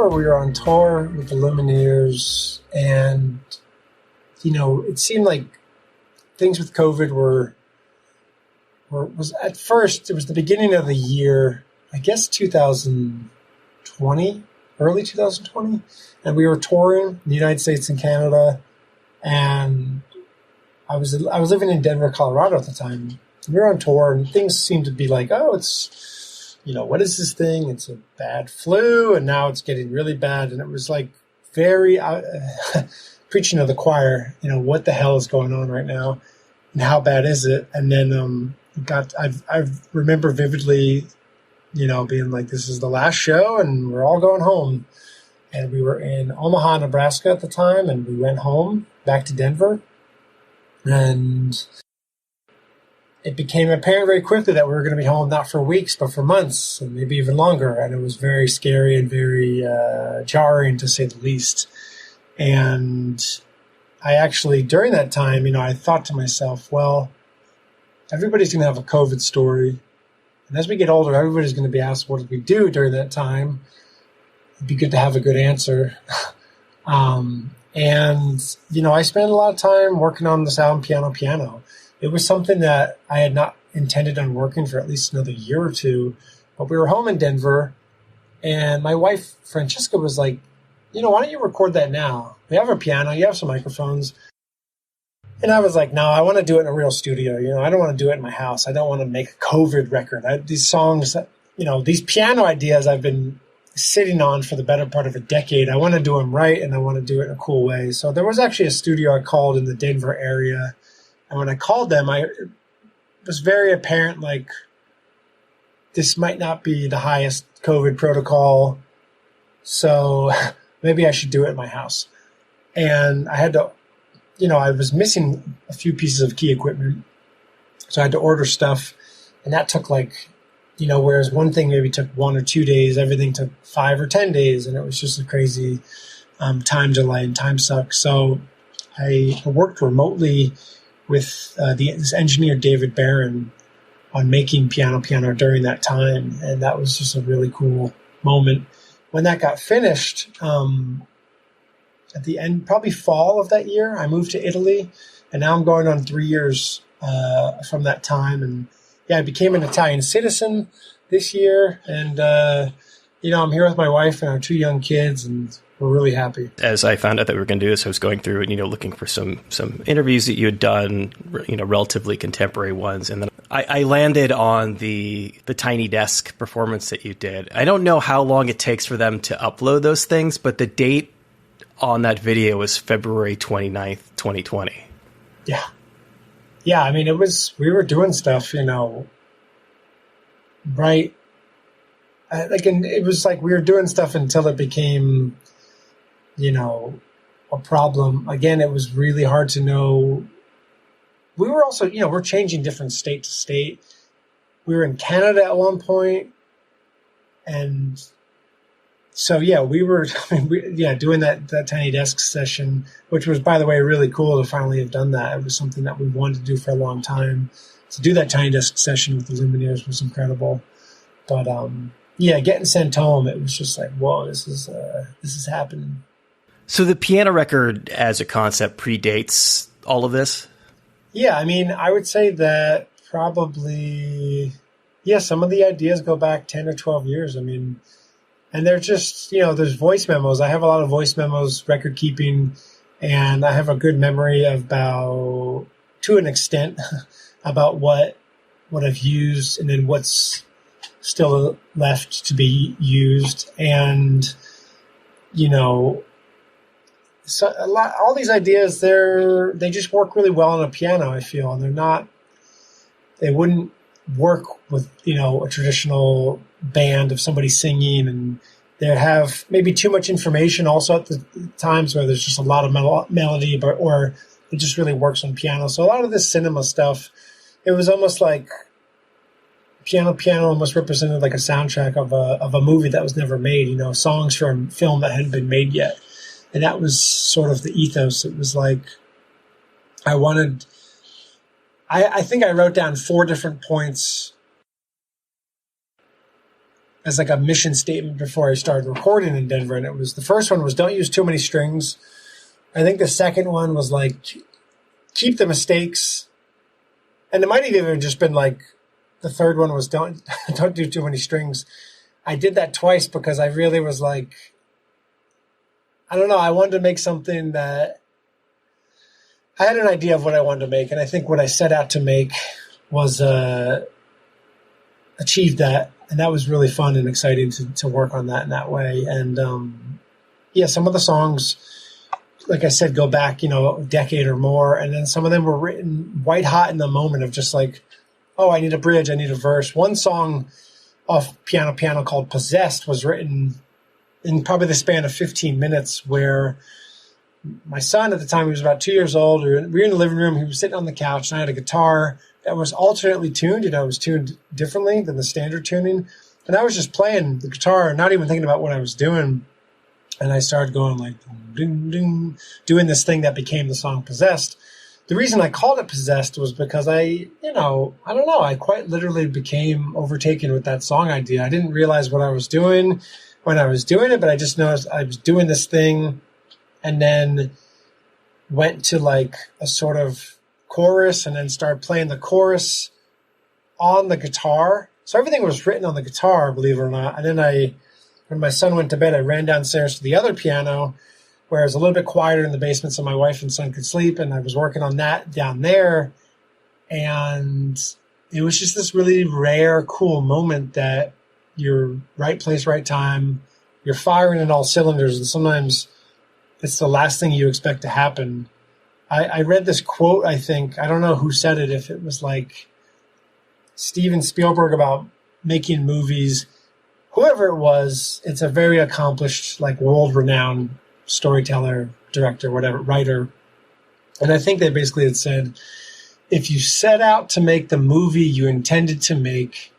remember we were on tour with the Lumineers, and, it seemed like things with COVID was at first, it was the beginning of the year, I guess 2020, early 2020, and we were touring in the United States and Canada, and I was living in Denver, Colorado at the time. We were on tour, and things seemed to be like, oh, it's, what is this thing? It's a bad flu, and now it's getting really bad, and it was like very preaching to the choir, what the hell is going on right now, and how bad is it? And then I remember vividly, being like, this is the last show and we're all going home. And we were in Omaha, Nebraska at the time, and we went home back to Denver. And it became apparent very quickly that we were going to be home not for weeks, but for months and maybe even longer. And it was very scary and very jarring, to say the least. And I actually, during that time, I thought to myself, well, everybody's going to have a COVID story. And as we get older, everybody's going to be asked, what did we do during that time? It'd be good to have a good answer. I spent a lot of time working on this album, Piano. It was something that I had not intended on working for at least another year or two. But we were home in Denver, and my wife, Francesca, was like, why don't you record that now? We have a piano, you have some microphones. And I was like, no, I want to do it in a real studio. I don't want to do it in my house. I don't want to make a COVID record. These songs, these piano ideas I've been sitting on for the better part of a decade. I want to do them right, and I want to do it in a cool way. So there was actually a studio I called in the Denver area. And when I called them, it was very apparent, like, this might not be the highest COVID protocol. So maybe I should do it in my house. And I had to, I was missing a few pieces of key equipment. So I had to order stuff. And that took whereas one thing maybe took 1 or 2 days, everything took 5 or 10 days. And it was just a crazy time delay and time suck. So I worked remotely with this engineer, David Barron, on making Piano during that time. And that was just a really cool moment. When that got finished, at the end, probably fall of that year, I moved to Italy, and now I'm going on 3 years from that time. And I became an Italian citizen this year, and I'm here with my wife and our 2 young kids, and we're really happy. As I found out that we were going to do this, I was going through and looking for some interviews that you had done, relatively contemporary ones, and then I landed on the Tiny Desk performance that you did. I don't know how long it takes for them to upload those things, but the date on that video was February 29th, 2020. Yeah. Yeah, I mean, we were doing stuff, right? And it was like we were doing stuff until it became, a problem. Again, it was really hard to know. We were also, we're changing different state to state. We were in Canada at one point, and so, we were doing that Tiny Desk session, which was, by the way, really cool to finally have done that. It was something that we wanted to do for a long time. To do that Tiny Desk session with the Lumineers was incredible. But, getting sent home, it was just like, whoa, this is happening. So the piano record as a concept predates all of this? Yeah, I mean, I would say that probably, some of the ideas go back 10 or 12 years. I mean, and they're just, there's voice memos. I have a lot of voice memos, record keeping, and I have a good memory about, to an extent, about what I've used and then what's still left to be used. And, so all these ideas, they just work really well on a piano, I feel, and they wouldn't work with, a traditional band of somebody singing, and they'd have maybe too much information also at the times where there's just a lot of melody, or it just really works on piano. So a lot of this cinema stuff, it was almost like piano almost represented like a soundtrack of a movie that was never made, songs from film that hadn't been made yet. And that was sort of the ethos. It was like I think I wrote down 4 different points as like a mission statement before I started recording in Denver. And it was, the first one was don't use too many strings. I think the second one was like keep the mistakes. And it might have even just been like the third one was don't do too many strings. I did that twice because I really was like, I don't know, I wanted to make something that I had an idea of what I wanted to make. And I think what I set out to make was achieve that. And that was really fun and exciting to work on that in that way. And some of the songs, like I said, go back, a decade or more. And then some of them were written white hot in the moment of just like, oh, I need a bridge, I need a verse. One song off Piano called Possessed was written in probably the span of 15 minutes, where my son at the time, he was about 2 years old. We were in the living room. He was sitting on the couch, and I had a guitar that was alternately tuned. It was tuned differently than the standard tuning. And I was just playing the guitar, not even thinking about what I was doing. And I started going like, ding, ding, doing this thing that became the song Possessed. The reason I called it Possessed was because I don't know, I quite literally became overtaken with that song idea. I didn't realize what I was doing when I was doing it, but I just noticed I was doing this thing and then went to like a sort of chorus and then started playing the chorus on the guitar. So everything was written on the guitar, believe it or not. And then when my son went to bed, I ran downstairs to the other piano where it was a little bit quieter in the basement so my wife and son could sleep. And I was working on that down there. And it was just this really rare, cool moment that you're right place, right time. You're firing in all cylinders. And sometimes it's the last thing you expect to happen. I read this quote, I think, I don't know who said it, if it was like Steven Spielberg about making movies. Whoever it was, it's a very accomplished, like world-renowned storyteller, director, whatever, writer. And I think they basically had said, if you set out to make the movie you intended to make,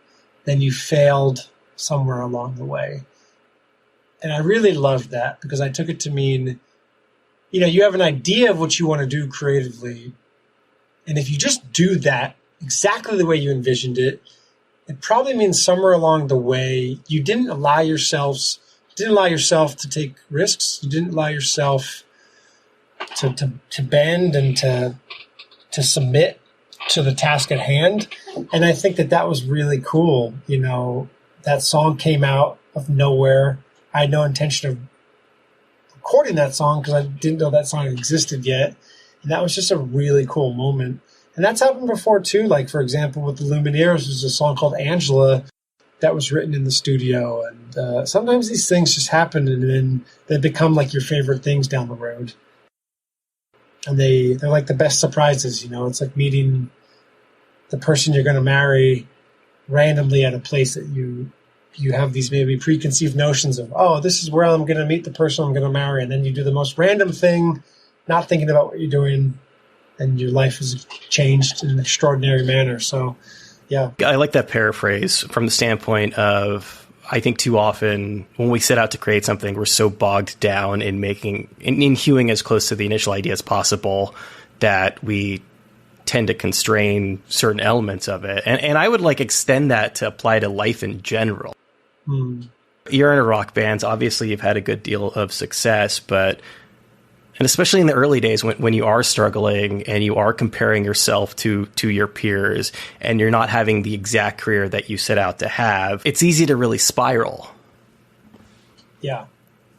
then you failed somewhere along the way. And I really loved that because I took it to mean, you have an idea of what you want to do creatively. And if you just do that exactly the way you envisioned it, it probably means somewhere along the way you didn't allow yourself to take risks. You didn't allow yourself to bend and to submit to the task at hand. And I think that was really cool. That song came out of nowhere. I had no intention of recording that song because I didn't know that song existed yet. And that was just a really cool moment. And that's happened before too. Like, for example, with the Lumineers, there's a song called Angela that was written in the studio. And sometimes these things just happen and then they become like your favorite things down the road. And they're like the best surprises, It's like meeting the person you're going to marry randomly at a place that you have these maybe preconceived notions of, oh, this is where I'm going to meet the person I'm going to marry. And then you do the most random thing, not thinking about what you're doing, and your life is changed in an extraordinary manner. So, yeah. I like that paraphrase from the standpoint of, I think too often when we set out to create something, we're so bogged down in hewing as close to the initial idea as possible that we tend to constrain certain elements of it. And I would extend that to apply to life in general. You're in a rock band. So obviously you've had a good deal of success, and especially in the early days when you are struggling and you are comparing yourself to your peers and you're not having the exact career that you set out to have, it's easy to really spiral. Yeah.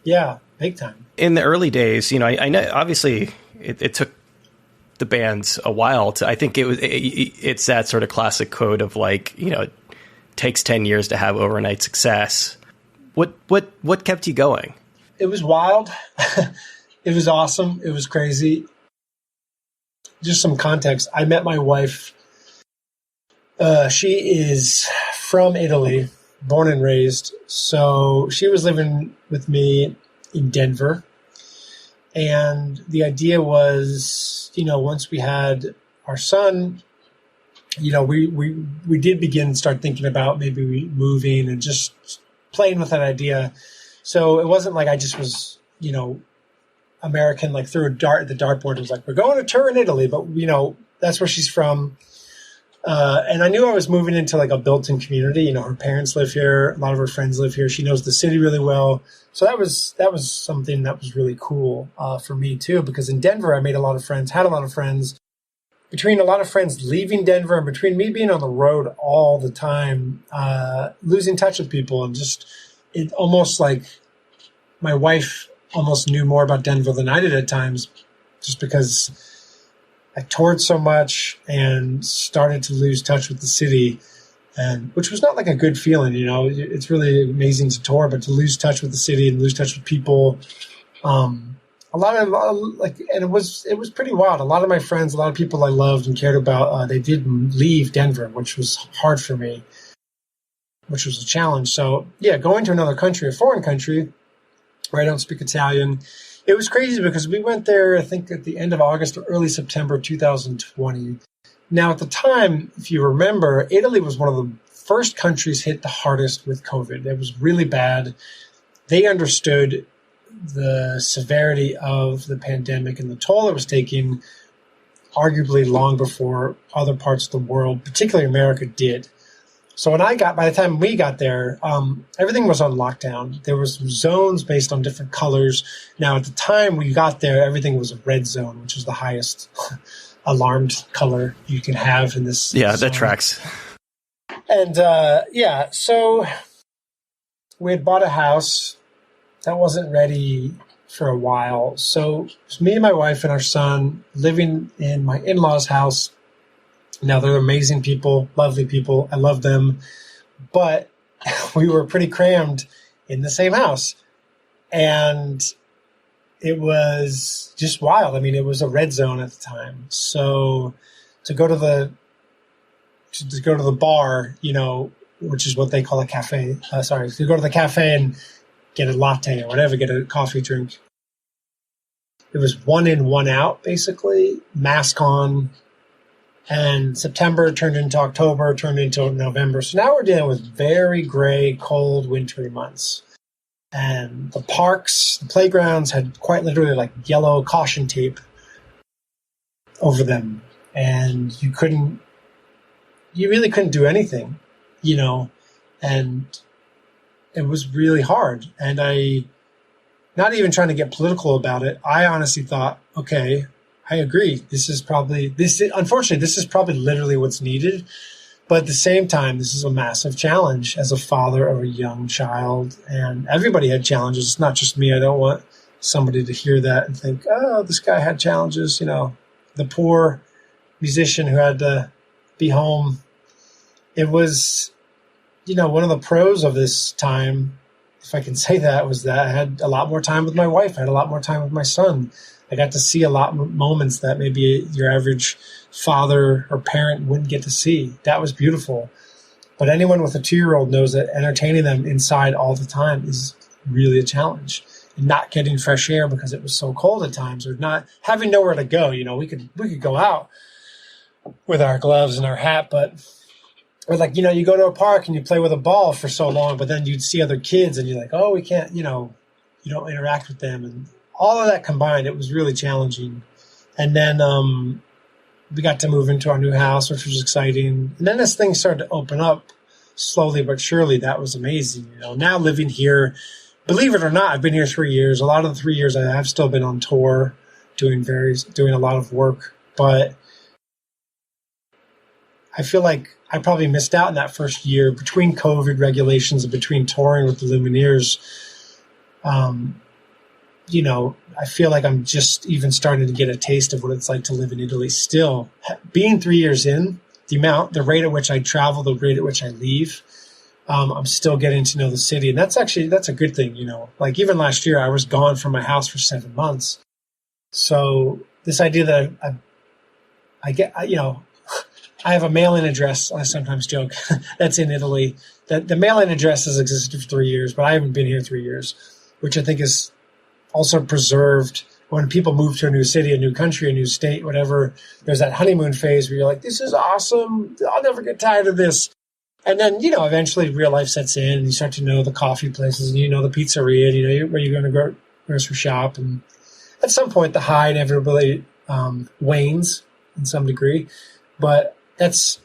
Yeah. Big time. In the early days, I know obviously it took the bands a while to, I think it's that sort of classic code of it takes 10 years to have overnight success. What kept you going? It was wild. It was awesome. It was crazy. Just some context. I met my wife. She is from Italy, born and raised. So she was living with me in Denver. And the idea was, once we had our son, we did start thinking about maybe moving and just playing with that idea. So it wasn't like I just was, American, threw a dart at the dartboard. It was like, we're going to tour in Italy, but that's where she's from. And I knew I was moving into like a built-in community. You know, her parents live here. A lot of her friends live here. She knows the city really well. So that was something that was really cool for me too, because in Denver, I made a lot of friends, had a lot of friends. Between a lot of friends leaving Denver and between me being on the road all the time, losing touch with people, and just it almost like my wife almost knew more about Denver than I did at times, just because I toured so much and started to lose touch with the city, and which was not like a good feeling. You know, it's really amazing to tour, but to lose touch with the city and lose touch with people, a lot of like, and it was pretty wild. A lot of my friends, a lot of people I loved and cared about, they did leave Denver, which was hard for me, which was a challenge. So yeah, going to another country, a foreign country, where I don't speak Italian, it was crazy because we went there, I think at the end of August or early September 2020. Now at the time, if you remember, Italy was one of the first countries hit the hardest with COVID. It was really bad. They understood the severity of the pandemic and the toll it was taking, arguably long before other parts of the world, particularly America, did. So by the time we got there, everything was on lockdown. There was zones based on different colors. Now, at the time we got there, everything was a red zone, which is the highest alarmed color you can have in this. Yeah, zone. That tracks. And so we had bought a house that wasn't ready for a while. So it was me and my wife and our son living in my in-laws' house. Now, they're amazing people, lovely people. I love them. But we were pretty crammed in the same house. And it was just wild. I mean, it was a red zone at the time. So to go to the bar, you know, which is what they call a cafe. To go to the cafe and get a latte or whatever, get a coffee drink. It was 1 in, 1 out, basically, mask on. And September turned into October, turned into November. So now we're dealing with very gray, cold, wintry months. And the parks, the playgrounds had quite literally like yellow caution tape over them. And you really couldn't do anything, you know, and it was really hard. And not even trying to get political about it, I honestly thought, okay, I agree. Unfortunately, this is probably literally what's needed. But at the same time, this is a massive challenge as a father of a young child. And everybody had challenges. It's not just me. I don't want somebody to hear that and think, oh, this guy had challenges. You know, the poor musician who had to be home. It was, you know, one of the pros of this time, if I can say that, was that I had a lot more time with my wife. I had a lot more time with my son. I got to see a lot of moments that maybe your average father or parent wouldn't get to see. That was beautiful. But anyone with a 2-year-old knows that entertaining them inside all the time is really a challenge. And not getting fresh air because it was so cold at times, or not having nowhere to go. You know, we could go out with our gloves and our hat, or like, you know, you go to a park and you play with a ball for so long, but then you'd see other kids and you're like, oh, we can't, you know, you don't interact with them. And all of that combined, it was really challenging. And then we got to move into our new house, which was exciting. And then as things started to open up slowly but surely, that was amazing. You know, now living here, believe it or not, I've been here 3 years. A lot of the 3 years I have still been on tour, doing a lot of work. But I feel like I probably missed out in that first year between COVID regulations and between touring with the Lumineers. You know, I feel like I'm just even starting to get a taste of what it's like to live in Italy still. Being 3 years in, the rate at which I travel, the rate at which I leave, I'm still getting to know the city. And that's a good thing, you know. Like even last year, I was gone from my house for 7 months. So this idea that I have a mailing address, I sometimes joke, that's in Italy. The mailing address has existed for 3 years, but I haven't been here 3 years, which I think is also preserved. When people move to a new city, a new country, a new state, whatever, there's that honeymoon phase where you're like, this is awesome. I'll never get tired of this. And then, you know, eventually real life sets in and you start to know the coffee places and you know the pizzeria and you know where you're going to grocery shop. And at some point, the high inevitably wanes in some degree. But that's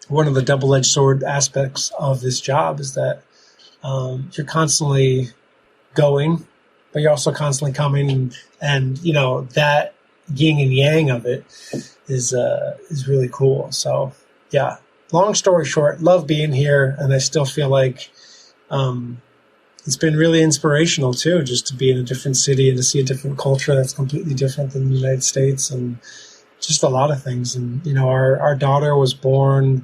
one of the double-edged sword aspects of this job is that you're constantly going, but you're also constantly coming, and that yin and yang of it is really cool. So yeah, long story short, love being here, and I still feel like it's been really inspirational too, just to be in a different city and to see a different culture that's completely different than the United States, and just a lot of things. And our daughter was born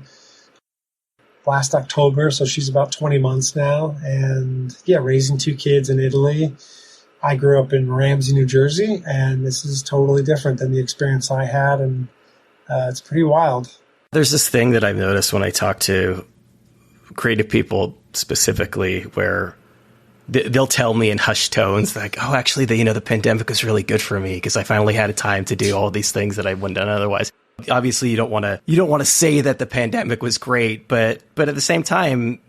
last October, so she's about 20 months now, and yeah, raising two kids in Italy. I grew up in Ramsey, New Jersey, and this is totally different than the experience I had, and it's pretty wild. There's this thing that I've noticed when I talk to creative people specifically, where they'll tell me in hushed tones, like, oh, actually, the pandemic was really good for me because I finally had a time to do all these things that I wouldn't have done otherwise. Obviously, you don't want to say that the pandemic was great, but at the same time,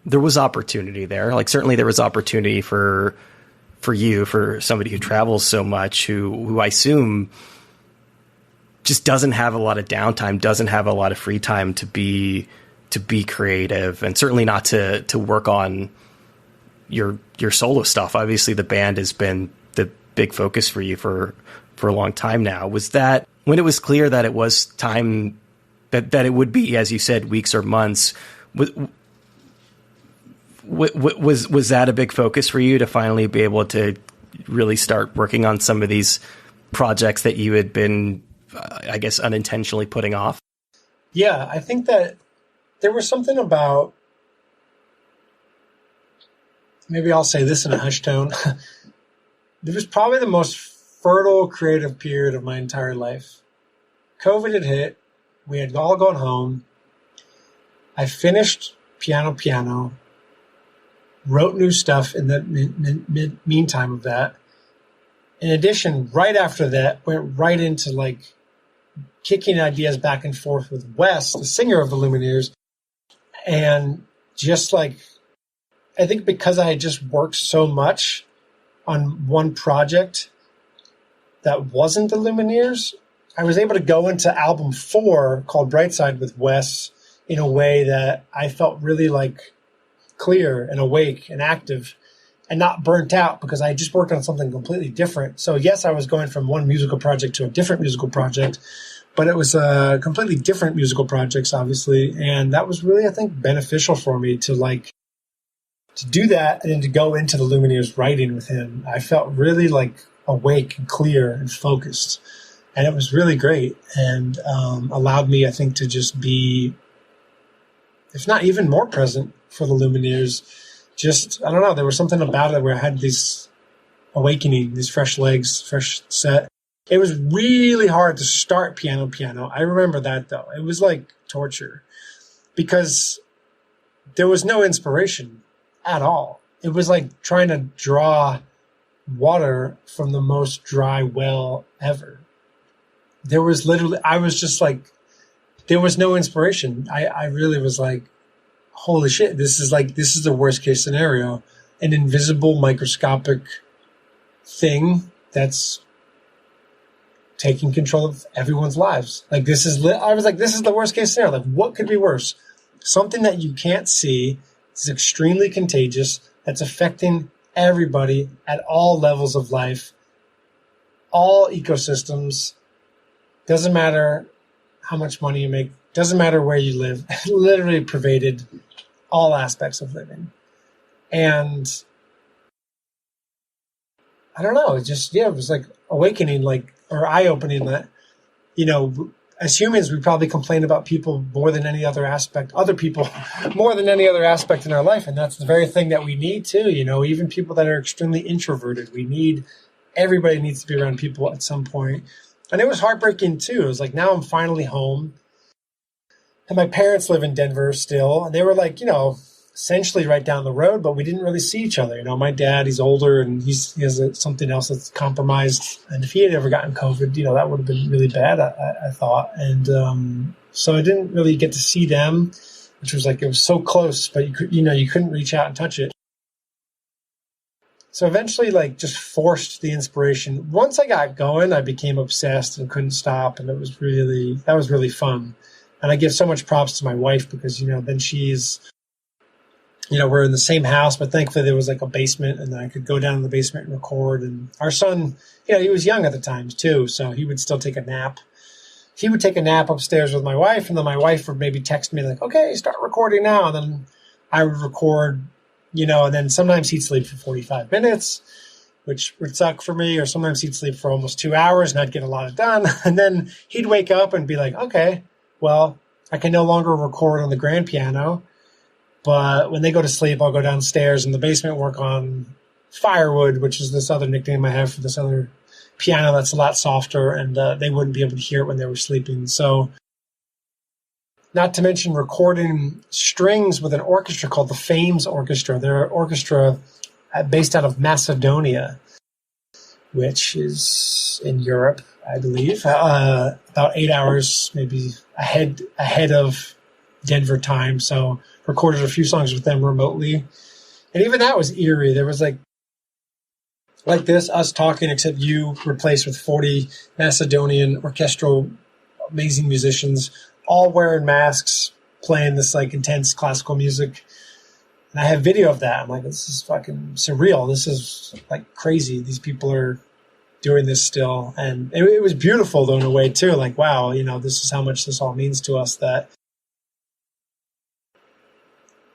there was opportunity there. Like, certainly there was opportunity for you, for somebody who travels so much, who I assume just doesn't have a lot of downtime, doesn't have a lot of free time to be creative, and certainly not to work on your solo stuff. Obviously, the band has been the big focus for you for a long time now. Was that when it was clear that it was time, that it would be, as you said, weeks or months? Was that a big focus for you to finally be able to really start working on some of these projects that you had been, I guess, unintentionally putting off? Yeah, I think that there was something about, maybe I'll say this in a hushed tone, it was probably the most fertile creative period of my entire life. COVID had hit. We had all gone home. I finished piano, wrote new stuff in the meantime of that. In addition, right after that, went right into like kicking ideas back and forth with Wes, the singer of the Lumineers. And just like, I think because I had just worked so much on one project that wasn't the Lumineers, I was able to go into album 4 called Brightside with Wes in a way that I felt really like clear and awake and active and not burnt out, because I just worked on something completely different. So yes, I was going from one musical project to a different musical project, but it was completely different musical projects, obviously. And that was really, I think, beneficial for me to do that and then to go into the Lumineers writing with him. I felt really like awake and clear and focused. And it was really great, and allowed me, I think, to just be, if not even more present for the Lumineers. Just, I don't know, there was something about it where I had this awakening, these fresh legs, fresh set. It was really hard to start piano. I remember that, though. It was like torture because there was no inspiration at all. It was like trying to draw water from the most dry well ever. There was literally, I was just like, there was no inspiration. I really was like, holy shit, this is the worst case scenario. An invisible microscopic thing that's taking control of everyone's lives. Like, this is the worst case scenario. Like, what could be worse? Something that you can't see, is extremely contagious, that's affecting everybody at all levels of life, all ecosystems. Doesn't matter how much money you make, doesn't matter where you live, literally pervaded all aspects of living. And I don't know, it was like awakening, or eye-opening that, as humans, we probably complain about people more than any other aspect, other people more than any other aspect in our life. And that's the very thing that we need too. Even people that are extremely introverted, everybody needs to be around people at some point. And it was heartbreaking too. It was like, now I'm finally home. And my parents live in Denver still. And they were like, essentially right down the road, but we didn't really see each other. My dad, he's older and he has something else that's compromised. And if he had ever gotten COVID, that would have been really bad, I thought. And so I didn't really get to see them, which was like, it was so close, but you couldn't reach out and touch it. So eventually, just forced the inspiration. Once I got going, I became obsessed and couldn't stop. And that was really fun. And I give so much props to my wife because, then she's, we're in the same house, but thankfully there was like a basement and I could go down in the basement and record. And our son, he was young at the time too, so he would still take a nap. He would take a nap upstairs with my wife, and then my wife would maybe text me like, okay, start recording now. And then I would record, and then sometimes he'd sleep for 45 minutes, which would suck for me, or sometimes he'd sleep for almost 2 hours and I'd get a lot of done. And then he'd wake up and be like, okay, well, I can no longer record on the grand piano, but when they go to sleep, I'll go downstairs in the basement, work on firewood, which is this other nickname I have for this other piano that's a lot softer, and they wouldn't be able to hear it when they were sleeping. So not to mention recording strings with an orchestra called the Fames Orchestra. They're an orchestra based out of Macedonia, which is in Europe, I believe, about 8 hours maybe ahead of Denver time. So recorded a few songs with them remotely. And even that was eerie. There was like this, us talking, except you replaced with 40 Macedonian orchestral amazing musicians, all wearing masks, playing this like intense classical music. And I have video of that. I'm like, this is fucking surreal. This is like crazy. These people are doing this still. And it was beautiful though in a way too. Like, wow, this is how much this all means to us, that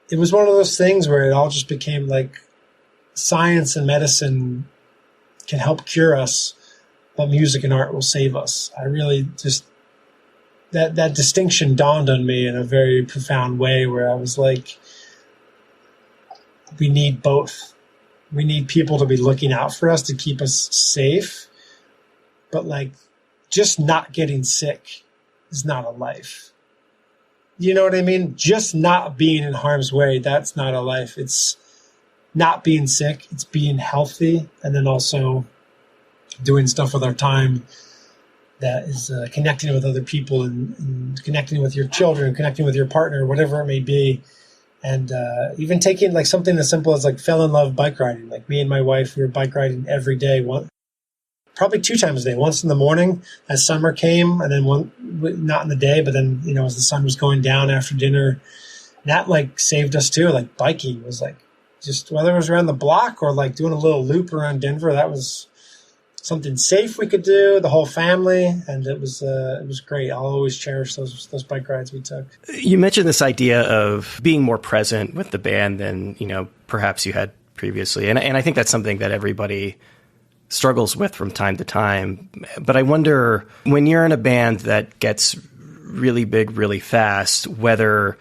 it was one of those things where it all just became like science and medicine can help cure us, but music and art will save us. I really just, that distinction dawned on me in a very profound way, where I was like, we need both. We need people to be looking out for us to keep us safe, but like just not getting sick is not a life. You know what I mean? Just not being in harm's way, that's not a life. It's not being sick, it's being healthy, and then also doing stuff with our time that is connecting with other people and connecting with your children, connecting with your partner, whatever it may be. And even taking like something as simple as like fell in love bike riding. Like me and my wife, we were bike riding every day, probably 2 times a day, once in the morning as summer came, and then one, not in the day, but then, as the sun was going down after dinner. That like saved us too. Like biking was like, just whether it was around the block or like doing a little loop around Denver, that was something safe we could do, the whole family, and it was great. I'll always cherish those bike rides we took. You mentioned this idea of being more present with the band than perhaps you had previously, and I think that's something that everybody struggles with from time to time. But I wonder, when you're in a band that gets really big really fast, whether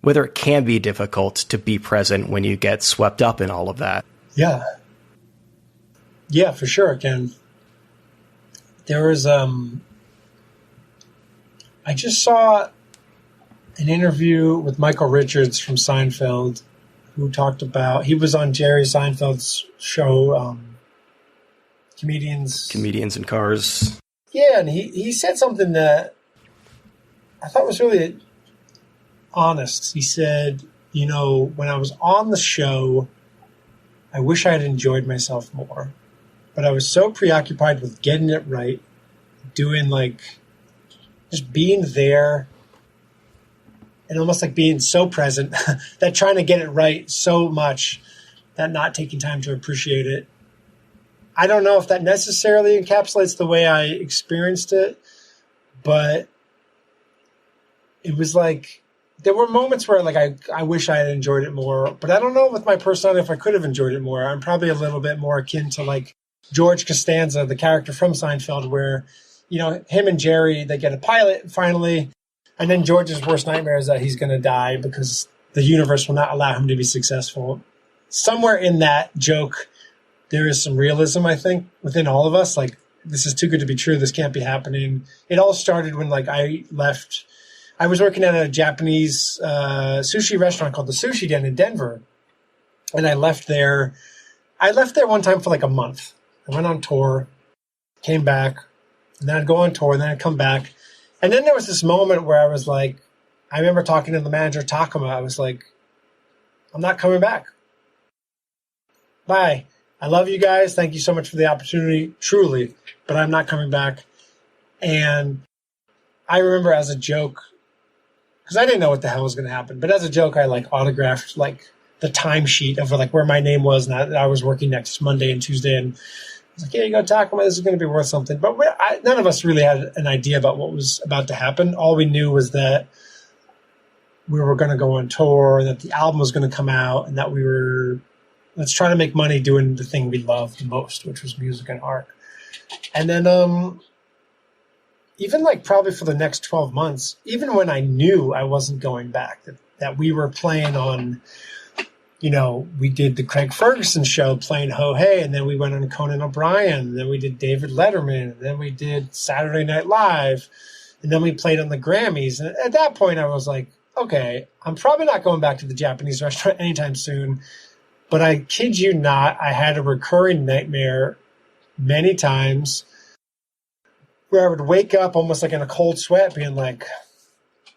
it can be difficult to be present when you get swept up in all of that. Yeah, for sure it can. There was, I just saw an interview with Michael Richards from Seinfeld, who talked about, he was on Jerry Seinfeld's show, Comedians in Cars. Yeah, and he said something that I thought was really honest. He said, when I was on the show, I wish I had enjoyed myself more. But I was so preoccupied with getting it right, doing like, just being there, and almost like being so present that trying to get it right so much that not taking time to appreciate it. I don't know if that necessarily encapsulates the way I experienced it, but it was like, there were moments where like I wish I had enjoyed it more, but I don't know with my personality if I could have enjoyed it more. I'm probably a little bit more akin to like George Costanza, the character from Seinfeld, where, him and Jerry, they get a pilot finally, and then George's worst nightmare is that he's going to die because the universe will not allow him to be successful. Somewhere in that joke, there is some realism, I think, within all of us. Like, this is too good to be true. This can't be happening. It all started when like I left. I was working at a Japanese sushi restaurant called the Sushi Den in Denver. And I left there. One time for like a month. I went on tour, came back, and then I'd go on tour, and then I'd come back. And then there was this moment where I was like, I remember talking to the manager, Takuma. I was like, I'm not coming back. Bye. I love you guys. Thank you so much for the opportunity, truly, but I'm not coming back. And I remember as a joke, because I didn't know what the hell was going to happen. But as a joke, I like autographed like the timesheet of like where my name was, and I was working next Monday and Tuesday, and I was like, "Yeah, you go talk about this is going to be worth something." But none of us really had an idea about what was about to happen. All we knew was that we were going to go on tour, that the album was going to come out, and that we were let's try to make money doing the thing we loved the most, which was music and art. And then even like probably for the next 12 months, even when I knew I wasn't going back, that we were playing on, we did the Craig Ferguson show playing Ho Hey, and then we went on Conan O'Brien, and then we did David Letterman, and then we did Saturday Night Live, and then we played on the Grammys. And at that point I was like, okay, I'm probably not going back to the Japanese restaurant anytime soon. But I kid you not, I had a recurring nightmare many times where I would wake up almost like in a cold sweat being like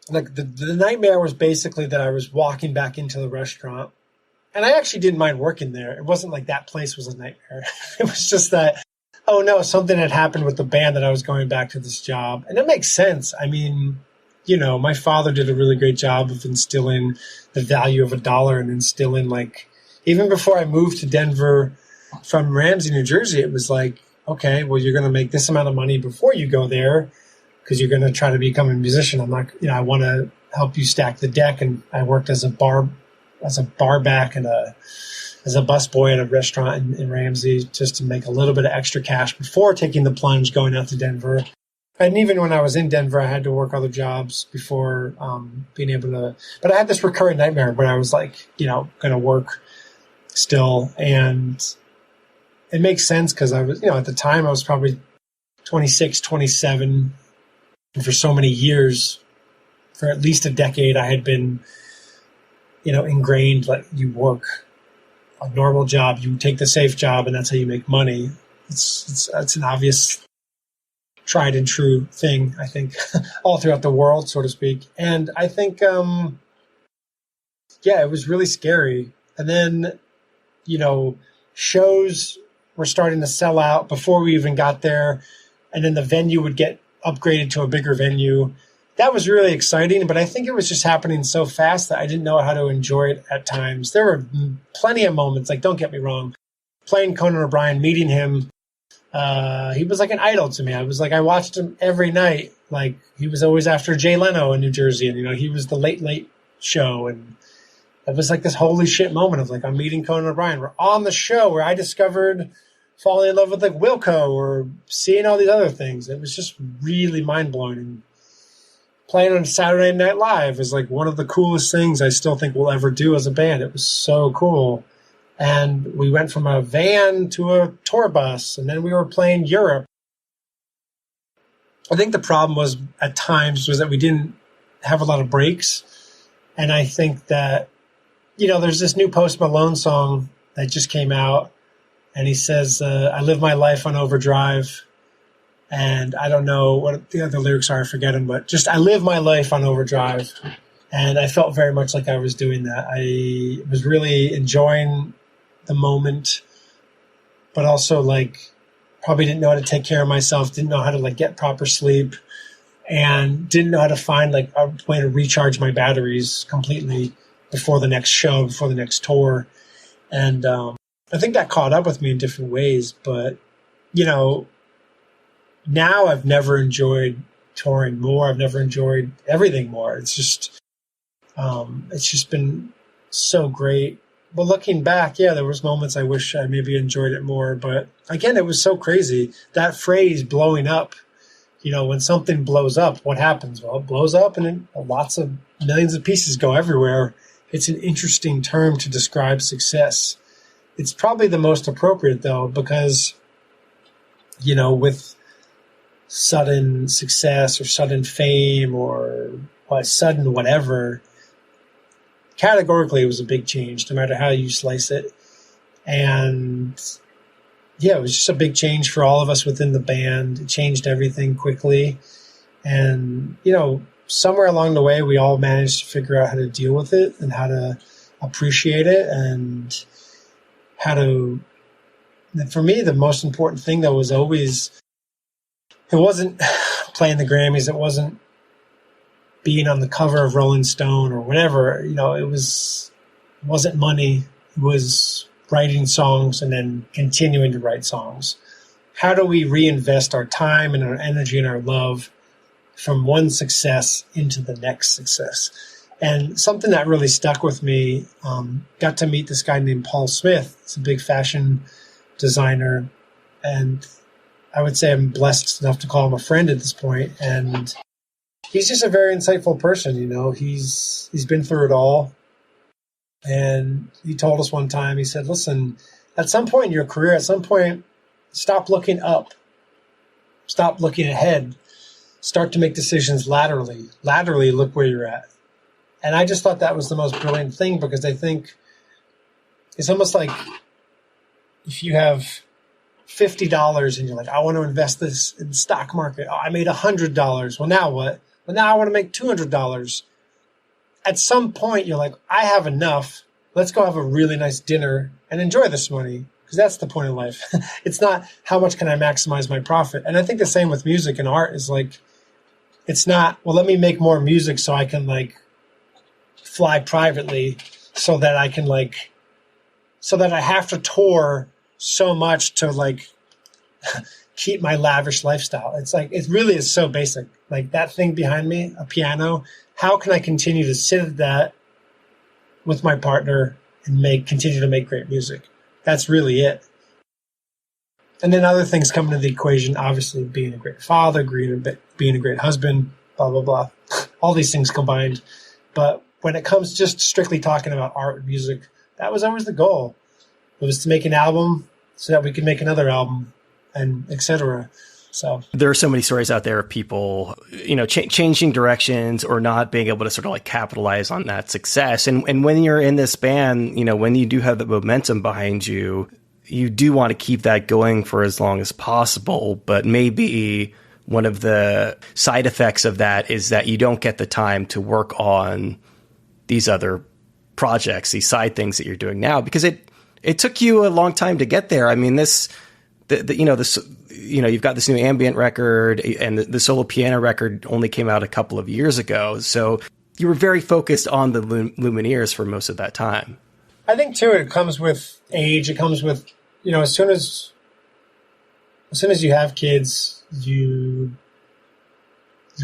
the nightmare was basically that I was walking back into the restaurant. And I actually didn't mind working there. It wasn't like that place was a nightmare. It was just that, oh no, something had happened with the band that I was going back to this job. And it makes sense. I mean, my father did a really great job of instilling the value of $1 and instilling like, even before I moved to Denver from Ramsey, New Jersey, it was like, okay, well, you're going to make this amount of money before you go there because you're going to try to become a musician. I'm not, I want to help you stack the deck. And I worked as a bar back and as a busboy at a restaurant in Ramsey just to make a little bit of extra cash before taking the plunge going out to Denver. And even when I was in Denver, I had to work other jobs before being able to. But I had this recurring nightmare where I was like, going to work still. And it makes sense because I was, at the time I was probably 26, 27. And for so many years, for at least a decade, I had been, ingrained, like you work a normal job, you take the safe job, and that's how you make money. It's an obvious tried and true thing, I think, all throughout the world, so to speak. And I think, it was really scary. And then, shows were starting to sell out before we even got there. And then the venue would get upgraded to a bigger venue. That was really exciting, but I think it was just happening so fast that I didn't know how to enjoy it at times. There were plenty of moments, like, don't get me wrong, playing Conan O'Brien, meeting him, he was like an idol to me. I watched him every night. Like, he was always after Jay Leno in New Jersey, and, he was the late show. And it was like this holy shit moment of like, I'm meeting Conan O'Brien. We're on the show where I discovered falling in love with like Wilco or seeing all these other things. It was just really mind blowing. And playing on Saturday Night Live is like one of the coolest things I still think we'll ever do as a band. It was so cool. And we went from a van to a tour bus, and then we were playing Europe. I think the problem was at times was that we didn't have a lot of breaks. And I think that, there's this new Post Malone song that just came out, and he says, I live my life on overdrive. And I don't know what the other lyrics are, I forget them, but just I live my life on overdrive. And I felt very much like I was doing that. I was really enjoying the moment, but also like probably didn't know how to take care of myself, didn't know how to like get proper sleep, and didn't know how to find like a way to recharge my batteries completely before the next show, before the next tour. And I think that caught up with me in different ways. But, now I've never enjoyed touring more. I've never enjoyed everything more. It's just been so great. But looking back, there was moments I wish I maybe enjoyed it more. But again, it was so crazy. That phrase, blowing up, when something blows up, what happens? Well, it blows up and then lots of millions of pieces go everywhere. It's an interesting term to describe success. It's probably the most appropriate, though, because, with sudden success or sudden fame or sudden whatever, categorically it was a big change, no matter how you slice it. And it was just a big change for all of us within the band. It changed everything quickly. And, somewhere along the way, we all managed to figure out how to deal with it and how to appreciate it and how to, for me, the most important thing though was always, it wasn't playing the Grammys. It wasn't being on the cover of Rolling Stone or whatever. It wasn't money. It was writing songs and then continuing to write songs. How do we reinvest our time and our energy and our love from one success into the next success? And something that really stuck with me, got to meet this guy named Paul Smith. He's a big fashion designer. And I would say I'm blessed enough to call him a friend at this point. And he's just a very insightful person. He's been through it all. And he told us one time, he said, listen, at some point in your career, at some point, stop looking up, stop looking ahead, start to make decisions laterally. Laterally, look where you're at. And I just thought that was the most brilliant thing, because I think it's almost like if you have $50 and you're like, I want to invest this in the stock market. Oh, I made $100. Well, now what? Well, now I want to make $200. At some point, you're like, I have enough. Let's go have a really nice dinner and enjoy this money, because that's the point of life. It's not how much can I maximize my profit. And I think the same with music and art is like, it's not, well, let me make more music so I can like fly privately, so that I can like, so that I have to tour so much to like keep my lavish lifestyle. It's like, it really is so basic. Like that thing behind me, a piano, how can I continue to sit at that with my partner and continue to make great music? That's really it. And then other things come into the equation, obviously being a great father, being a great husband, blah, blah, blah. All these things combined. But when it comes just strictly talking about art and music, that was always the goal. It was to make an album so that we could make another album, and et cetera. So there are so many stories out there of people, changing directions or not being able to sort of like capitalize on that success. And when you're in this band, when you do have the momentum behind you, you do want to keep that going for as long as possible. But maybe one of the side effects of that is that you don't get the time to work on these other projects, these side things that you're doing now, because it took you a long time to get there. I mean, you've got this new ambient record, and the solo piano record only came out a couple of years ago. So you were very focused on the Lumineers for most of that time. I think too, it comes with age. It comes with, as soon as you have kids, you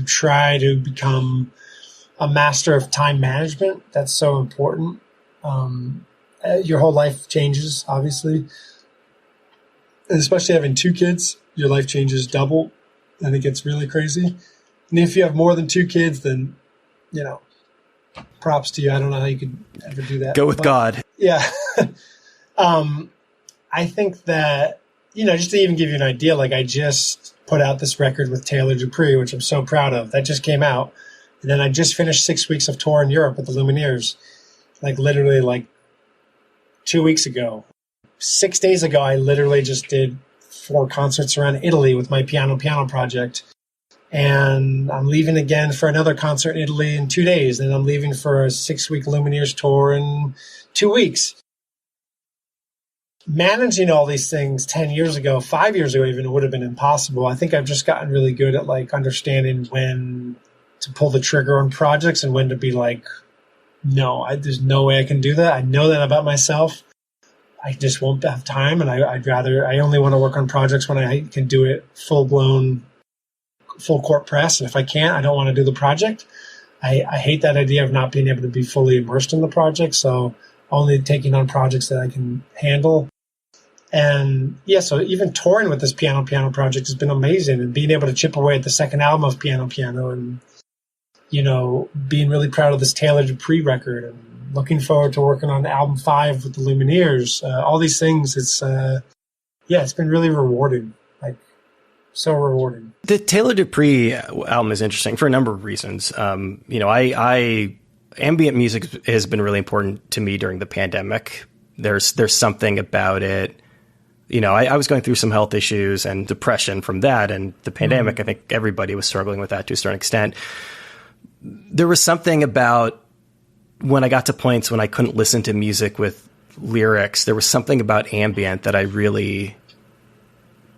try to become a master of time management. That's so important. Your whole life changes, obviously. And especially having 2 kids, your life changes double, and it gets really crazy. And if you have more than 2 kids, then, props to you. I don't know how you could ever do that. Go with God. Yeah. I think that, just to even give you an idea, like I just put out this record with Taylor Deupree, which I'm so proud of. That just came out. And then I just finished 6 weeks of tour in Europe with the Lumineers, like literally like 2 weeks ago. 6 days ago, I literally just did 4 concerts around Italy with my piano project. And I'm leaving again for another concert in Italy in 2 days. And I'm leaving for a 6-week Lumineers tour in 2 weeks. Managing all these things 10 years ago, 5 years ago even, it would have been impossible. I think I've just gotten really good at like understanding when to pull the trigger on projects and when to be like, no, there's no way I can do that. I know that about myself. I just won't have time, and I only want to work on projects when I can do it full-blown, full-court press. And if I can't, I don't want to do the project. I hate that idea of not being able to be fully immersed in the project, so only taking on projects that I can handle. And yeah, so even touring with this piano project has been amazing, and being able to chip away at the second album of Piano, and, being really proud of this Taylor Deupree record, and looking forward to working on album 5 with the Lumineers. All these things, it's been really rewarding, like so rewarding. The Taylor Deupree album is interesting for a number of reasons. Ambient music has been really important to me during the pandemic. There's something about it. I was going through some health issues and depression from that, and the pandemic, I think everybody was struggling with that to a certain extent. There was something about when I got to points when I couldn't listen to music with lyrics, there was something about ambient that I really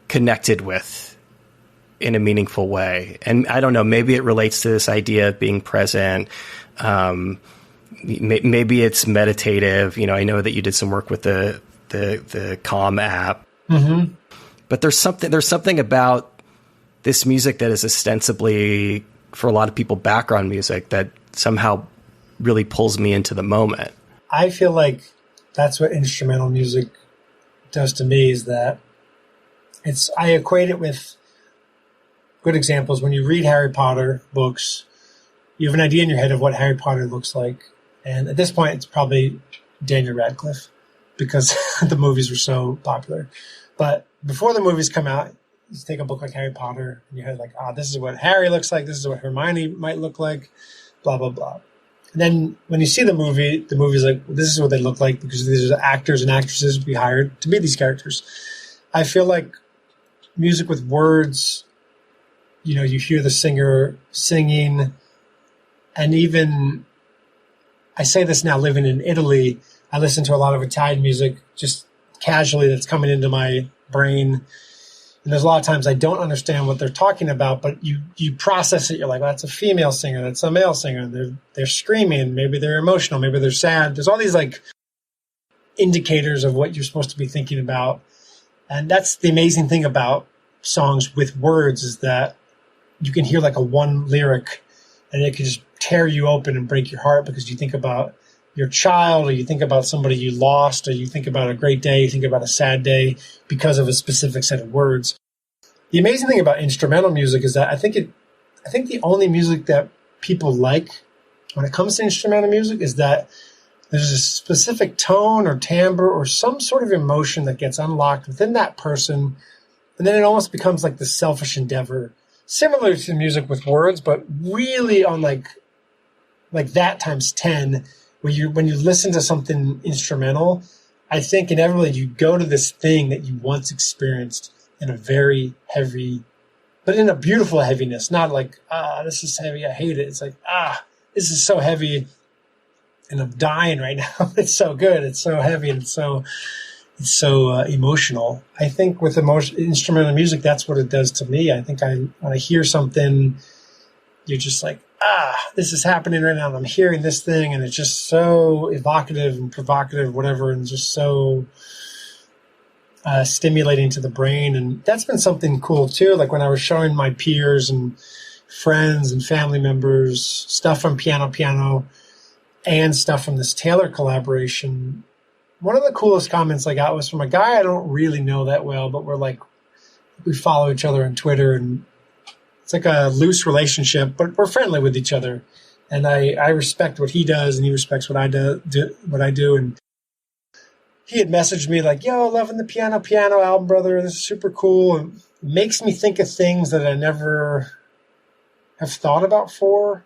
connected with. in a meaningful way. And I don't know, maybe it relates to this idea of being present. Maybe it's meditative. You know, I know that you did some work with the Calm app, Mm-hmm. but there's something about this music that is ostensibly, for a lot of people, background music that somehow really pulls me into the moment. I feel like that's what instrumental music does to me, is that I equate it with good examples. When you read Harry Potter books, you have an idea in your head of what Harry Potter looks like. And at this point, it's probably Daniel Radcliffe, because the movies were so popular. But before the movies come out, you take a book like Harry Potter, and you have like, this is what Harry looks like, this is what Hermione might look like, blah, blah, blah. And then when you see the movie's like, this is what they look like, because these are the actors and actresses we hired to be these characters. I feel like music with words, you know, you hear the singer singing, and even, I say this now living in Italy, I listen to a lot of Italian music just casually that's coming into my brain. And there's a lot of times I don't understand what they're talking about, but you process it. You're like, well, that's a female singer, that's a male singer. They're screaming. Maybe they're emotional. Maybe they're sad. There's all these like indicators of what you're supposed to be thinking about. And that's the amazing thing about songs with words, is that you can hear like a one lyric and it can just tear you open and break your heart, because you think about your child, or you think about somebody you lost, or you think about a great day, you think about a sad day because of a specific set of words. The amazing thing about instrumental music is that I think the only music that people like when it comes to instrumental music is that there's a specific tone or timbre or some sort of emotion that gets unlocked within that person, and then it almost becomes like the selfish endeavor, similar to music with words, but really on like that times 10. When you listen to something instrumental, I think inevitably you go to this thing that you once experienced in a very heavy, but in a beautiful heaviness, not like, this is heavy, I hate it. It's like, this is so heavy and I'm dying right now. It's so good. It's so heavy and it's so emotional. I think with instrumental music, that's what it does to me. I think when I hear something, you're just like, this is happening right now, and I'm hearing this thing, and it's just so evocative and provocative, whatever, and just so stimulating to the brain. And that's been something cool too. Like when I was showing my peers and friends and family members stuff from Piano and stuff from this Taylor collaboration, one of the coolest comments I got was from a guy I don't really know that well, but we follow each other on Twitter, and it's like a loose relationship, but we're friendly with each other. And I respect what he does, and he respects what I do. And he had messaged me like, yo, loving the Piano album, brother. This is super cool. And it makes me think of things that I never have thought about before.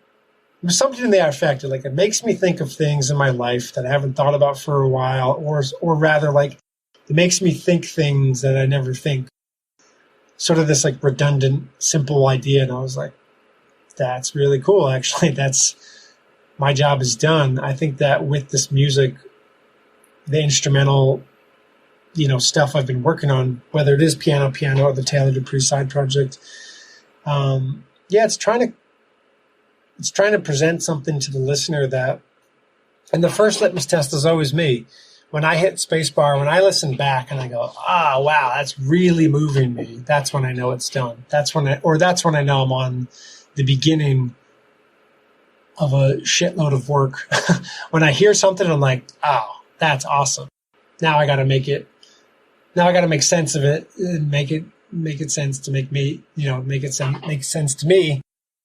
There's something in the effect, like it makes me think of things in my life that I haven't thought about for a while, or rather like it makes me think things that I never think. Sort of this like redundant, simple idea. And I was like, that's really cool. Actually, my job is done. I think that with this music, the instrumental, stuff I've been working on, whether it is Piano or the Taylor Deupree side project, it's trying to present something to the listener and the first litmus test is always me. When I hit spacebar, when I listen back and I go, wow, that's really moving me. That's when I know it's done. That's when I know I'm on the beginning of a shitload of work. When I hear something, I'm like, that's awesome. Now I got to make sense of it and make it sense to make me, make sense to me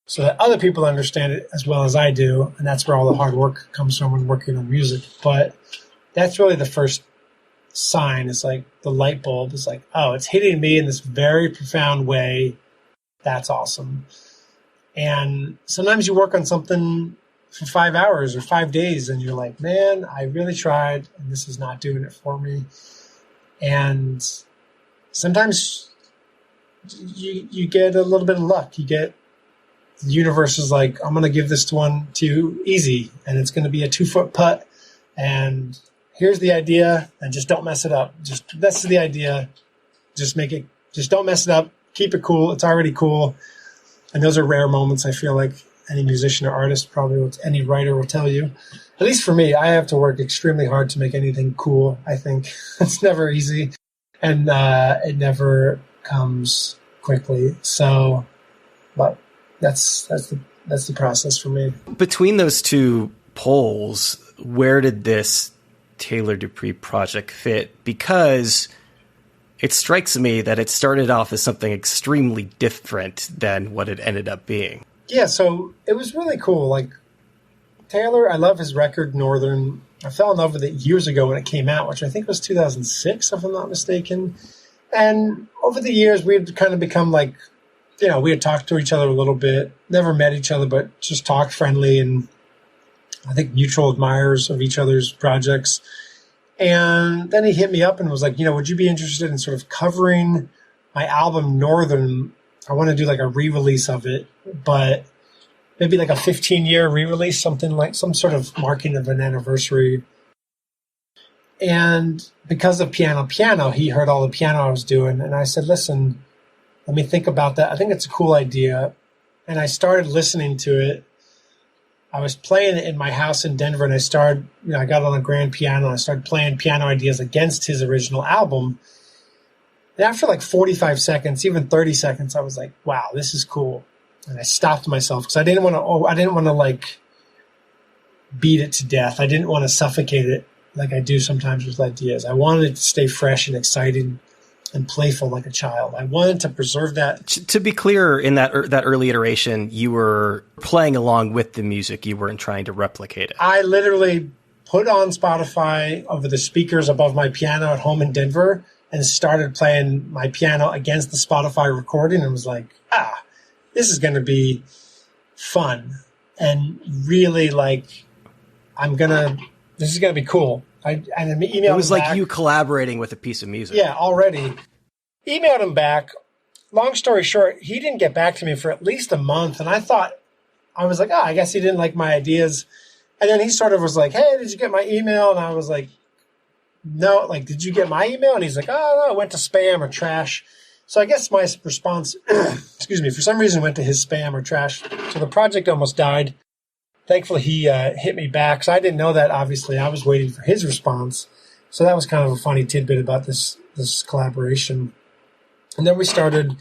so that other people understand it as well as I do. And that's where all the hard work comes from when working on music. But that's really the first sign. It's like the light bulb is like, it's hitting me in this very profound way. That's awesome. And sometimes you work on something for 5 hours or 5 days and you're like, man, I really tried and this is not doing it for me. And sometimes you get a little bit of luck. The universe is like, I'm going to give this one to you easy and it's going to be a 2-foot putt. And here's the idea, and just don't mess it up. That's the idea. Just don't mess it up. keep it cool. It's already cool. And those are rare moments. I feel like any musician or artist, any writer will tell you. At least for me, I have to work extremely hard to make anything cool. I think it's never easy, and it never comes quickly. So, but that's the process for me. Between those two poles, where did this Taylor Deupree project fit? Because it strikes me that it started off as something extremely different than what it ended up being. Yeah, so it was really cool. Like, Taylor, I love his record, Northern. I fell in love with it years ago when it came out, which I think was 2006, if I'm not mistaken. And over the years, we had kind of become like, we had talked to each other a little bit, never met each other, but just talked friendly, and I think mutual admirers of each other's projects. And then he hit me up and was like, would you be interested in sort of covering my album Northern? I want to do like a re-release of it, but maybe like a 15-year re-release, something like some sort of marking of an anniversary. And because of Piano, he heard all the piano I was doing. And I said, listen, let me think about that. I think it's a cool idea. And I started listening to it. I was playing it in my house in Denver, and I got on a grand piano, and I started playing piano ideas against his original album. And after like 45 seconds, even 30 seconds, I was like, wow, this is cool. And I stopped myself because I didn't want to like beat it to death. I didn't want to suffocate it like I do sometimes with ideas. I wanted it to stay fresh and exciting and playful like a child. I wanted to preserve that. To be clear, in that early iteration, you were playing along with the music. You weren't trying to replicate it. I literally put on Spotify over the speakers above my piano at home in Denver and started playing my piano against the Spotify recording, and was like, this is going to be fun. And really, like, this is going to be cool. It was like you collaborating with a piece of music. Yeah, already. Emailed him back. Long story short, he didn't get back to me for at least a month. And I was like, I guess he didn't like my ideas. And then he sort of was like, hey, did you get my email? And I was like, no, like, did you get my email? And he's like, oh, no, it went to spam or trash. So I guess my response, for some reason went to his spam or trash. So the project almost died. Thankfully, he hit me back. So I didn't know that, obviously. I was waiting for his response. So that was kind of a funny tidbit about this collaboration. And then we started.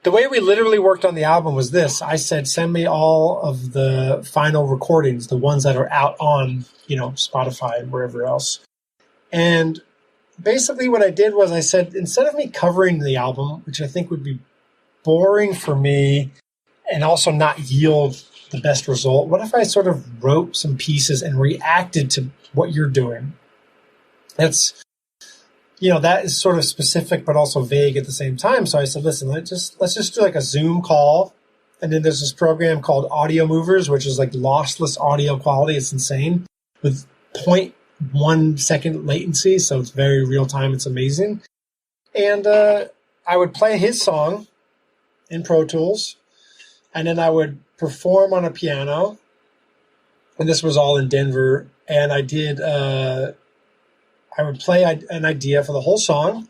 The way we literally worked on the album was this. I said, send me all of the final recordings, the ones that are out on, Spotify and wherever else. And basically what I did was I said, instead of me covering the album, which I think would be boring for me and also not yield the best result, what if I sort of wrote some pieces and reacted to what you're doing? That's, that is sort of specific but also vague at the same time. So I said, listen, let's just do like a Zoom call. And then there's this program called Audio Movers, which is like lossless audio quality. It's insane with 0.1 second latency. So it's very real time. It's amazing. And I would play his song in Pro Tools, and then I would perform on a piano. And this was all in Denver. And I would play an idea for the whole song.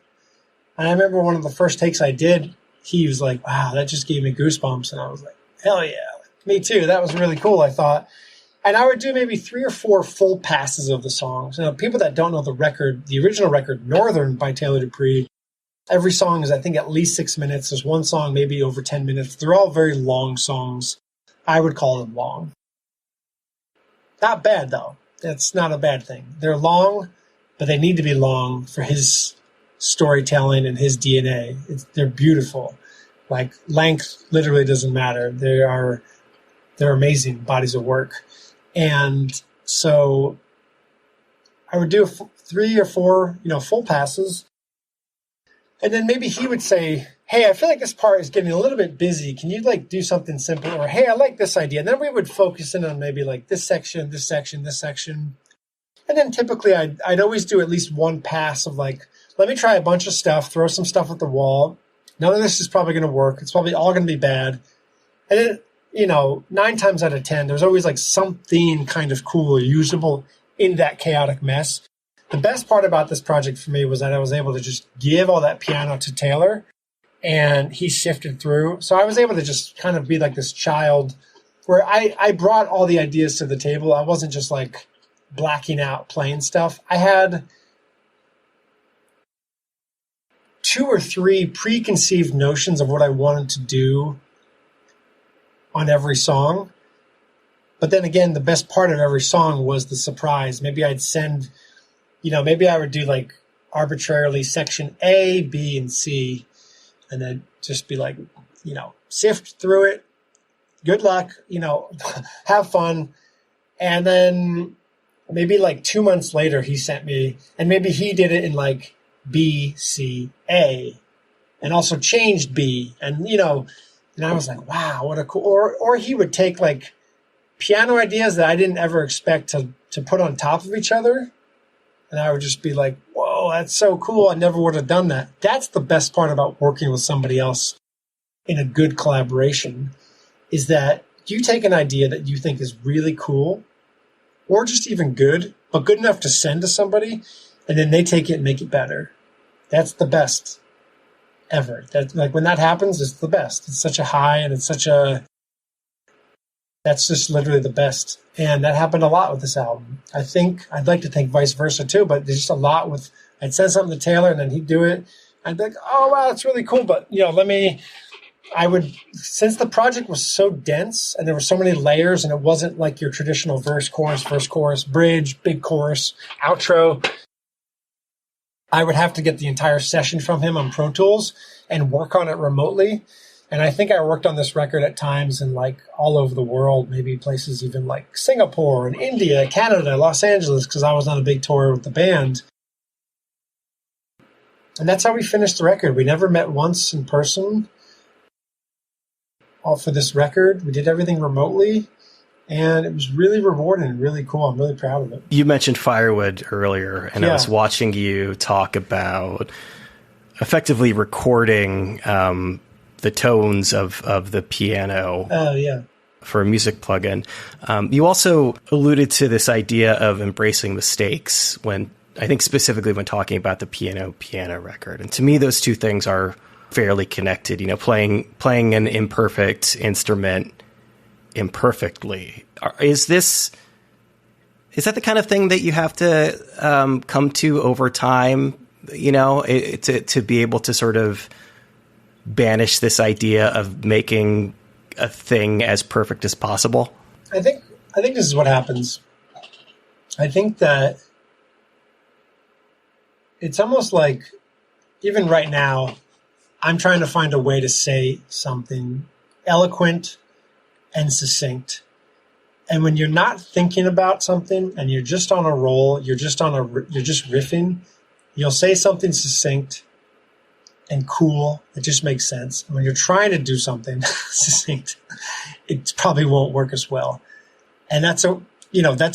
And I remember one of the first takes I did, he was like, wow, that just gave me goosebumps. And I was like, hell yeah, me too. That was really cool, I thought. And I would do maybe 3 or 4 full passes of the songs. People that don't know the record, the original record, Northern by Taylor Deupree, every song is, I think, at least 6 minutes. There's one song maybe over 10 minutes. They're all very long songs. I would call them long. Not bad, though. That's not a bad thing. They're long, but they need to be long for his storytelling and his DNA. They're beautiful. Like, length literally doesn't matter. They're amazing bodies of work. And so I would do 3 or 4, full passes. And then maybe he would say, hey, I feel like this part is getting a little bit busy. Can you do something simple? Or, hey, I like this idea. And then we would focus in on maybe like this section, this section, this section. And then typically I'd always do at least one pass of like, let me try a bunch of stuff, throw some stuff at the wall. None of this is probably going to work. It's probably all going to be bad. And then, 9 times out of 10, there's always like something kind of cool or usable in that chaotic mess. The best part about this project for me was that I was able to just give all that piano to Taylor and he sifted through. So I was able to just kind of be like this child where I brought all the ideas to the table. I wasn't just like blacking out playing stuff. I had 2 or 3 preconceived notions of what I wanted to do on every song. But then again, the best part of every song was the surprise. Maybe I'd send, maybe I would do like arbitrarily section A, B, and C, and then just be like, sift through it. Good luck, have fun. And then maybe like 2 months later, he sent me, and maybe he did it in like B, C, A, and also changed B. And, and I was like, wow, what a cool, or he would take like piano ideas that I didn't ever expect to put on top of each other. And I would just be like, whoa, that's so cool. I never would have done that. That's the best part about working with somebody else in a good collaboration, is that you take an idea that you think is really cool or just even good, but good enough to send to somebody, and then they take it and make it better. That's the best ever. Like when that happens, it's the best. It's such a high, and that's just literally the best. And that happened a lot with this album. I think I'd like to think vice versa too, but there's just a lot with, I'd send something to Taylor and then he'd do it. I'd be like, oh wow, that's really cool. But since the project was so dense and there were so many layers and it wasn't like your traditional verse, chorus, bridge, big chorus, outro, I would have to get the entire session from him on Pro Tools and work on it remotely. And I think I worked on this record at times in like all over the world, maybe places even like Singapore and India, Canada, Los Angeles, because I was on a big tour with the band. And that's how we finished the record. We never met once in person. All for this record. We did everything remotely. And it was really rewarding and really cool. I'm really proud of it. You mentioned Firewood earlier, and I was watching you talk about effectively recording the tones of the piano for a music plugin. You also alluded to this idea of embracing mistakes when, I think specifically when talking about the piano record. And to me, those two things are fairly connected, playing an imperfect instrument imperfectly. Is that the kind of thing that you have to come to over time, to be able to sort of banish this idea of making a thing as perfect as possible? I think this is what happens. I think that it's almost like, even right now, I'm trying to find a way to say something eloquent and succinct. And when you're not thinking about something and you're just on a roll, you're just riffing, you'll say something succinct and cool. It just makes sense. And when you're trying to do something succinct, it probably won't work as well. And that's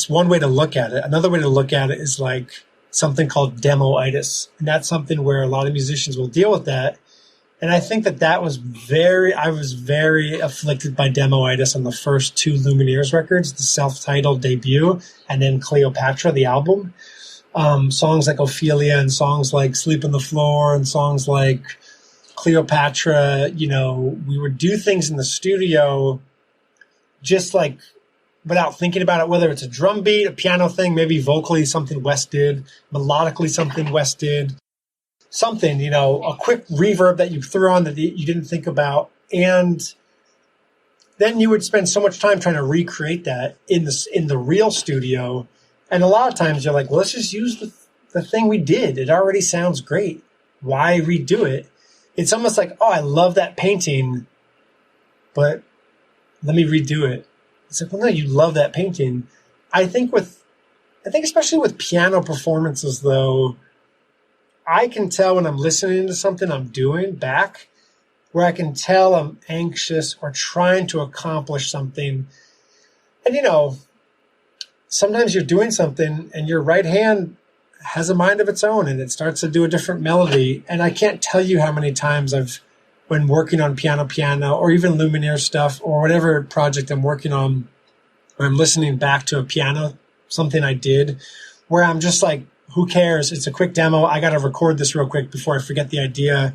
one way to look at it. Another way to look at it is like something called demoitis. And that's something where a lot of musicians will deal with that. And I think I was very afflicted by demoitis on the first 2 Lumineers records, the self-titled debut, and then Cleopatra, the album. Songs like Ophelia and songs like Sleep on the Floor and songs like Cleopatra, we would do things in the studio just like without thinking about it, whether it's a drum beat, a piano thing, maybe vocally something Wes did, melodically something Wes did. Something, a quick reverb that you threw on that you didn't think about. And then you would spend so much time trying to recreate that in the real studio. And a lot of times you're like, well, let's just use the thing we did. It already sounds great. Why redo it? It's almost like, oh, I love that painting, but let me redo it. It's like, well, no, you love that painting. I think especially with piano performances, though, I can tell when I'm listening to something I'm doing back, where I can tell I'm anxious or trying to accomplish something. And, sometimes you're doing something and your right hand has a mind of its own and it starts to do a different melody. And I can't tell you how many times when working on piano, or even Lumineers stuff or whatever project I'm working on, where I'm listening back to a piano, something I did, where I'm just like, who cares? It's a quick demo. I got to record this real quick before I forget the idea.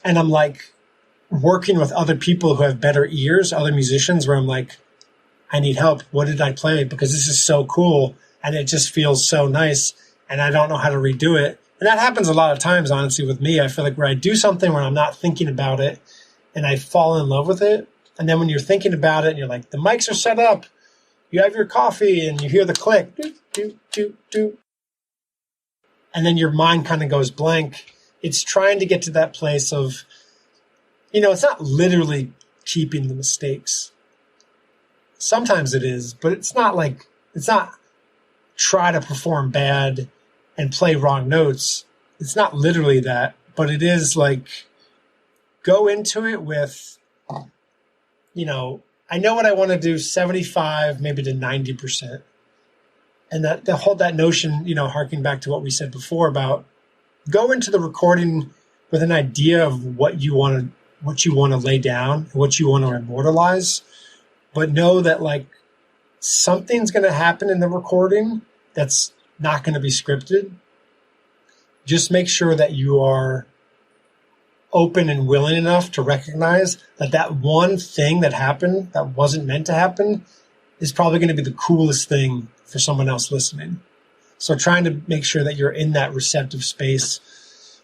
And I'm like working with other people who have better ears, other musicians, where I'm like, I need help. What did I play? Because this is so cool and it just feels so nice and I don't know how to redo it. And that happens a lot of times, honestly, with me. I feel like where I do something where I'm not thinking about it and I fall in love with it. And then when you're thinking about it and you're like, the mics are set up, you have your coffee and you hear the click, doop, doop, doop, doop. And then your mind kind of goes blank. It's trying to get to that place of, it's not literally keeping the mistakes. Sometimes it is, but it's not try to perform bad and play wrong notes. It's not literally that, but it is like go into it with, I know what I want to do 75, maybe to 90%. And that hold that notion, harking back to what we said before about go into the recording with an idea of what you want to lay down, what you want to immortalize, but know that like something's going to happen in the recording that's not going to be scripted. Just make sure that you are open and willing enough to recognize that one thing that happened that wasn't meant to happen is probably going to be the coolest thing for someone else listening. So trying to make sure that you're in that receptive space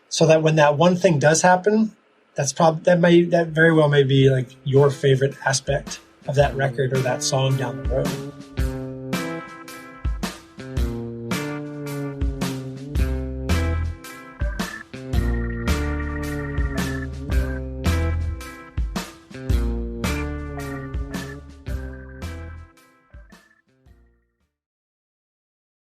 so that when that one thing does happen, that very well may be like your favorite aspect of that record or that song down the road.